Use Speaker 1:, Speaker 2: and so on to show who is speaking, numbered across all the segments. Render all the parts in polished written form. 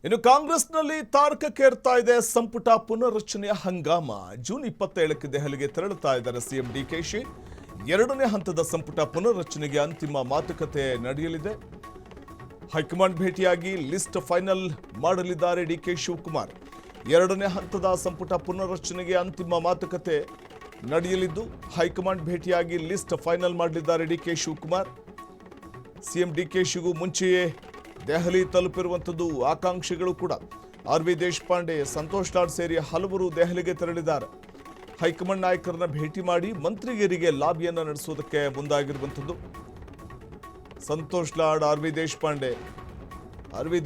Speaker 1: ಇನ್ನು ಕಾಂಗ್ರೆಸ್ನಲ್ಲಿ ತಾರಕಕ್ಕೇರ್ತಾ ಇದೆ ಸಂಪುಟ ಪುನರ್ರಚನೆಯ ಹಂಗಾಮ. ಜೂನ್ 27ಕ್ಕೆ ದೆಹಲಿಗೆ ತೆರಳುತ್ತಾ ಇದ್ದಾರೆ ಸಿಎಂ ಡಿಕೆಶಿ. ಎರಡನೇ ಹಂತದ ಸಂಪುಟ ಪುನರ್ರಚನೆಗೆ ಅಂತಿಮ ಮಾತುಕತೆ ನಡೆಯಲಿದೆ. ಹೈಕಮಾಂಡ್ ಭೇಟಿಯಾಗಿ ಲಿಸ್ಟ್ ಫೈನಲ್ ಮಾಡಲಿದ್ದಾರೆ ಡಿಕೆ ಶಿವಕುಮಾರ್. ಎರಡನೇ ಹಂತದ ಸಂಪುಟ ಪುನರ್ರಚನೆಗೆ ಅಂತಿಮ ಮಾತುಕತೆ ನಡೆಯಲಿದ್ದು ಹೈಕಮಾಂಡ್ ಭೇಟಿಯಾಗಿ ಲಿಸ್ಟ್ ಫೈನಲ್ ಮಾಡಲಿದ್ದಾರೆ ಡಿಕೆ ಶಿವಕುಮಾರ್. ಸಿಎಂ ಡಿಕೆಶಿಗೂ ಮುಂಚೆಯೇ ದೆಹಲಿ ತಲುಪಿರುವಂಥದ್ದು ಆಕಾಂಕ್ಷಿಗಳು ಕೂಡ. ಆರ್.ವಿ. ದೇಶಪಾಂಡೆ, ಸಂತೋಷ್ ಲಾಡ್ ಸೇರಿ ಹಲವರು ದೆಹಲಿಗೆ ತೆರಳಿದ್ದಾರೆ. ಹೈಕಮಾಂಡ್ ನಾಯಕರನ್ನ ಭೇಟಿ ಮಾಡಿ ಮಂತ್ರಿಗಿರಿಗೆ ಲಾಬಿಯನ್ನು ನಡೆಸುವುದಕ್ಕೆ ಮುಂದಾಗಿರುವಂಥದ್ದು. ಸಂತೋಷ್ ಲಾಡ್, ಆರ್.ವಿ.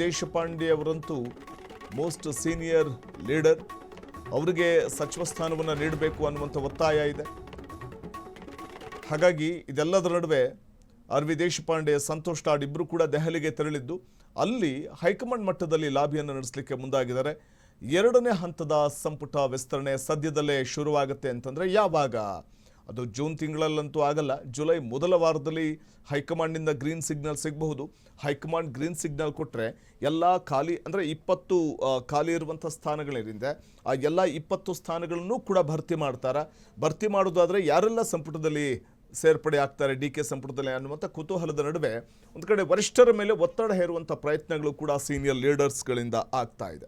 Speaker 1: ದೇಶಪಾಂಡೆ ಅವರಂತೂ ಮೋಸ್ಟ್ ಸೀನಿಯರ್ ಲೀಡರ್. ಅವರಿಗೆ ಸಚಿವ ಸ್ಥಾನವನ್ನು ನೀಡಬೇಕು ಅನ್ನುವಂಥ ಒತ್ತಾಯ ಇದೆ. ಹಾಗಾಗಿ ಇದೆಲ್ಲದರ ನಡುವೆ ಆರ್.ವಿ. ದೇಶಪಾಂಡೆ, ಸಂತೋಷ್ ಲಾಡ್ ಇಬ್ಬರು ಕೂಡ ದೆಹಲಿಗೆ ತೆರಳಿದ್ದು ಅಲ್ಲಿ ಹೈಕಮಾಂಡ್ ಮಟ್ಟದಲ್ಲಿ ಲಾಬಿಯನ್ನು ನಡೆಸಲಿಕ್ಕೆ ಮುಂದಾಗಿದ್ದಾರೆ. ಎರಡನೇ ಹಂತದ ಸಂಪುಟ ವಿಸ್ತರಣೆ ಸದ್ಯದಲ್ಲೇ ಶುರುವಾಗುತ್ತೆ ಅಂತಂದರೆ ಯಾವಾಗ? ಅದು ಜೂನ್ ತಿಂಗಳಲ್ಲಂತೂ ಆಗಲ್ಲ. ಜುಲೈ ಮೊದಲ ವಾರದಲ್ಲಿ ಹೈಕಮಾಂಡ್ನಿಂದ ಗ್ರೀನ್ ಸಿಗ್ನಲ್ ಸಿಗಬಹುದು. ಹೈಕಮಾಂಡ್ ಗ್ರೀನ್ ಸಿಗ್ನಲ್ ಕೊಟ್ಟರೆ ಎಲ್ಲ ಖಾಲಿ ಅಂದರೆ 20 ಖಾಲಿ ಇರುವಂಥ ಸ್ಥಾನಗಳೇನಿದೆ ಆ ಎಲ್ಲ 20 ಸ್ಥಾನಗಳನ್ನು ಕೂಡ ಭರ್ತಿ ಮಾಡ್ತಾರೆ. ಭರ್ತಿ ಮಾಡೋದಾದರೆ ಯಾರೆಲ್ಲ ಸಂಪುಟದಲ್ಲಿ ಸೇರ್ಪಡೆ ಆಗ್ತಾರೆ ಡಿಕೆ ಸಂಪುಟದಲ್ಲಿ ಅನ್ನುವಂಥ ಕುತೂಹಲದ ನಡುವೆ ಒಂದು ಕಡೆ ವರಿಷ್ಠರ ಮೇಲೆ ಒತ್ತಡ ಹೇರುವಂಥ ಪ್ರಯತ್ನಗಳು ಕೂಡ ಸೀನಿಯರ್ ಲೀಡರ್ಸ್ಗಳಿಂದ ಆಗ್ತಾ ಇದೆ.